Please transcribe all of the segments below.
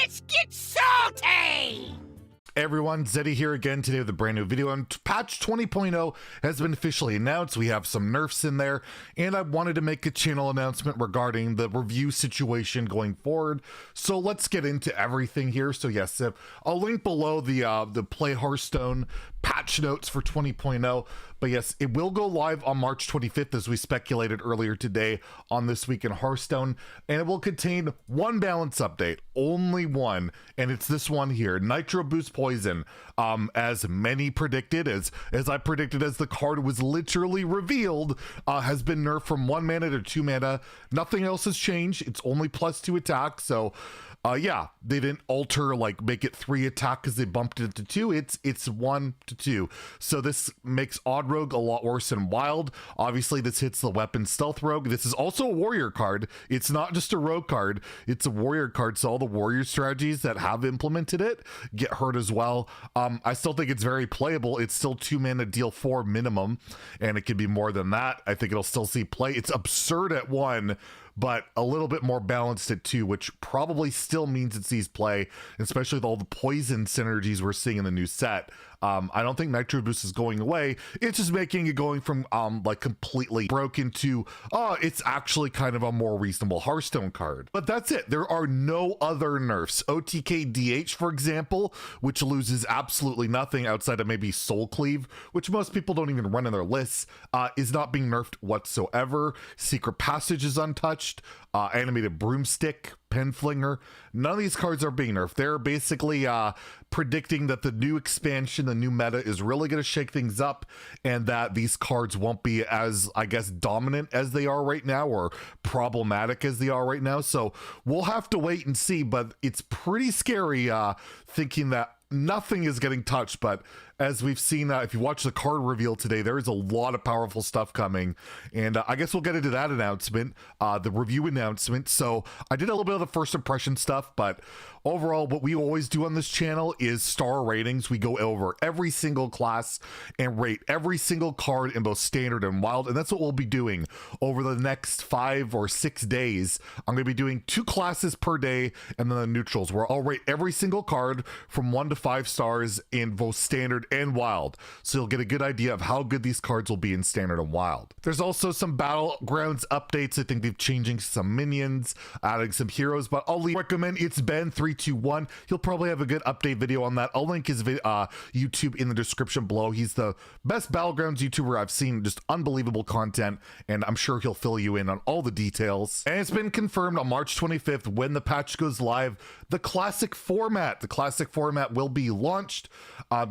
Let's get salty! Hey everyone, Zeddy here again today with a brand new video, and patch 20.0 has been officially announced. We have some nerfs in there, and I wanted to make a channel announcement regarding the review situation going forward. So let's get into everything here. So yes, I'll link below the Play Hearthstone patch notes for 20.0. But yes, it will go live on March 25th, as we speculated earlier today on This Week in Hearthstone, and it will contain one balance update, only one, and it's this one here, Nitro Boost Poison. As many predicted, as I predicted as the card was literally revealed, has been nerfed from 1 mana to 2 mana. Nothing else has changed. It's only +2 attack, so yeah, they didn't alter, like make it 3 attack because they bumped it to 2. It's 1 to 2. So this makes Odd Rogue a lot worse than Wild. Obviously, this hits the weapon Stealth Rogue. This is also a warrior card. It's not just a rogue card. It's a warrior card. So all the warrior strategies that have implemented it get hurt as well. I still think it's very playable. It's still 2 mana, deal 4 minimum, and it could be more than that. I think it'll still see play. It's absurd at 1, but a little bit more balanced at 2, which probably still means it sees play, especially with all the poison synergies we're seeing in the new set. I don't think Nitro Boost is going away. It's just making it going from like completely broken to it's actually kind of a more reasonable Hearthstone card. But that's it. There are no other nerfs. OTK DH, for example, which loses absolutely nothing outside of maybe Soul Cleave, which most people don't even run in their lists, is not being nerfed whatsoever. Secret Passage is untouched. Animated Broomstick, Penflinger, none of these cards are being nerfed. They're basically predicting that the new expansion, the new meta, is really going to shake things up, and that these cards won't be as, I guess, dominant as they are right now, or problematic as they are right now. So we'll have to wait and see, but it's pretty scary thinking that nothing is getting touched. But as we've seen, if you watch the card reveal today, there is a lot of powerful stuff coming, and I guess we'll get into that announcement, the review announcement. So I did a little bit of the first impression stuff, but overall, what we always do on this channel is star ratings. We go over every single class and rate every single card in both standard and wild, and that's what we'll be doing over the next 5 or 6 days. I'm going to be doing 2 classes per day, and then the neutrals, where I'll rate every single card from 1 to 5 stars in both standard and wild, so you'll get a good idea of how good these cards will be in standard and wild. There's also some battlegrounds updates. I think they're changing some minions, adding some heroes, but I'll recommend It's Ben 321. He'll probably have a good update video on that. I'll link his YouTube in the description below. He's the best battlegrounds YouTuber I've seen. Just unbelievable content, and I'm sure he'll fill you in on all the details. And it's been confirmed on March 25th, when the patch goes live, the classic format will be launched.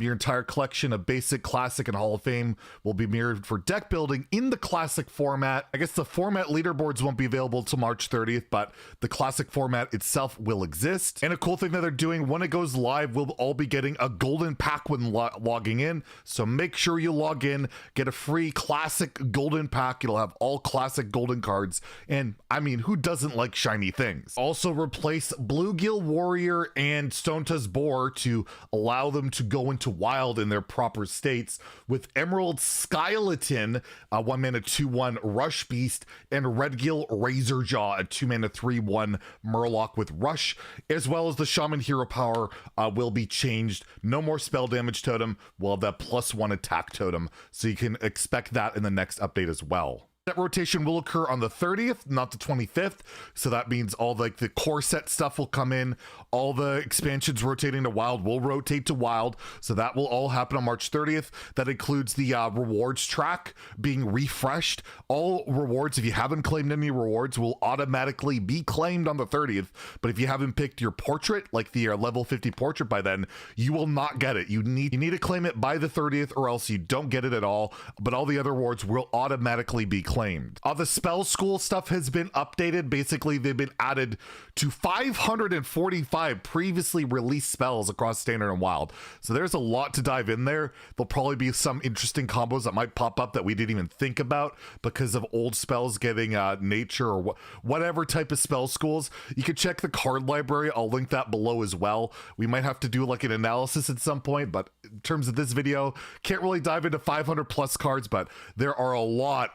Your entire collection of basic, classic, and Hall of Fame will be mirrored for deck building in the classic format. I guess the format leaderboards won't be available till March 30th, but the classic format itself will exist. And a cool thing that they're doing, when it goes live, we'll all be getting a golden pack when logging in. So make sure you log in, get a free classic golden pack. It'll have all classic golden cards. And I mean, who doesn't like shiny things? Also replace Bluegill Warrior and Stonetusk Boar to allow them to go into wild in their proper states with Emerald Skeleton, 1 mana 2/1 Rush Beast, and Redgill Razorjaw, a 2 mana 3/1 Murloc with Rush, as well as the Shaman Hero Power will be changed. No more spell damage totem. We'll have that +1 attack totem, so you can expect that in the next update as well. That rotation will occur on the 30th, not the 25th. So that means all like the core set stuff will come in. All the expansions rotating to wild will rotate to wild. So that will all happen on March 30th. That includes the rewards track being refreshed. All rewards, if you haven't claimed any rewards, will automatically be claimed on the 30th. But if you haven't picked your portrait, like the level 50 portrait by then, you will not get it. You need to claim it by the 30th, or else you don't get it at all. But all the other rewards will automatically be claimed. The spell school stuff has been updated. Basically, they've been added to 545 previously released spells across standard and wild. So there's a lot to dive in there. There'll probably be some interesting combos that might pop up that we didn't even think about because of old spells getting nature or whatever type of spell schools. You can check the card library. I'll link that below as well. We might have to do like an analysis at some point, but in terms of this video, can't really dive into 500 plus cards, but there are a lot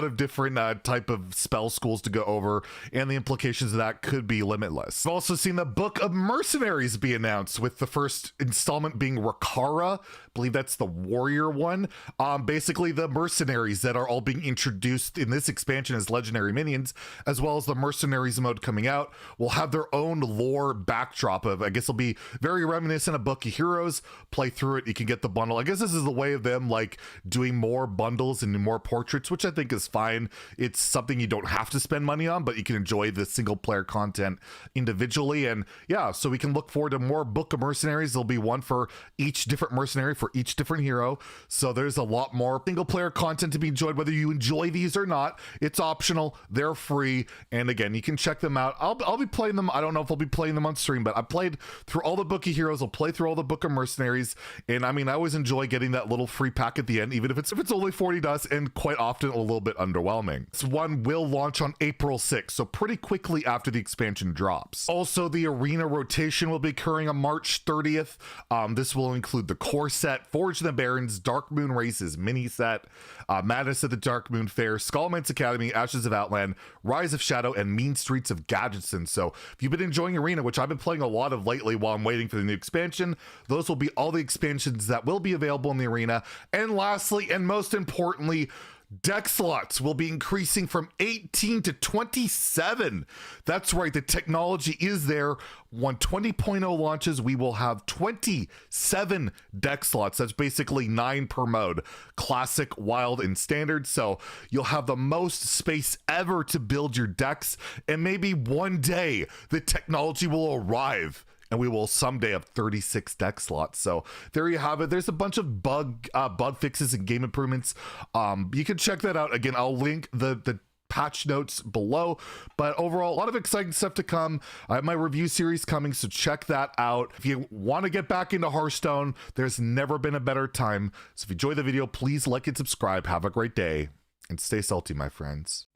lot of different type of spell schools to go over, and the implications of that could be limitless. I've also seen the Book of Mercenaries be announced, with the first installment being Rakara. I believe that's the warrior one. Basically the mercenaries that are all being introduced in this expansion as legendary minions, as well as the mercenaries mode coming out, will have their own lore backdrop of, I guess it'll be very reminiscent of Book of Heroes. Play through it, you can get the bundle. I guess this is the way of them like doing more bundles and more portraits, which I think is fine. It's something you don't have to spend money on, but you can enjoy the single player content individually. And yeah, so we can look forward to more Book of Mercenaries. There'll be one for each different mercenary for each different hero. So there's a lot more single player content to be enjoyed, whether you enjoy these or not. It's optional, they're free, and again, you can check them out. I'll be playing them. I don't know if I'll be playing them on stream, but I played through all the Book of Heroes. I'll play through all the Book of Mercenaries, and I mean, I always enjoy getting that little free pack at the end, even if it's only 40 dust, and quite often a little bit underwhelming. This one will launch on April 6th, so pretty quickly after the expansion drops. Also, the arena rotation will be occurring on March 30th. This will include the core set, Forge the Barons, Dark Moon Races mini set, Madness at the Dark Moon Fair, Skullman's Academy, Ashes of Outland, Rise of Shadow, and Mean Streets of Gadgetzin. So if you've been enjoying Arena, which I've been playing a lot of lately while I'm waiting for the new expansion, those will be all the expansions that will be available in the arena. And lastly, and most importantly, deck slots will be increasing from 18 to 27. That's right, the technology is there. When 20.0 launches, we will have 27 deck slots. That's basically 9 per mode: classic, wild, and standard. So you'll have the most space ever to build your decks, and maybe one day the technology will arrive and we will someday have 36 deck slots. So there you have it. There's a bunch of bug fixes and game improvements. You can check that out. Again, I'll link the patch notes below, but overall, a lot of exciting stuff to come. I have my review series coming, so check that out. If you want to get back into Hearthstone, there's never been a better time. So if you enjoyed the video, please like and subscribe. Have a great day, and stay salty, my friends.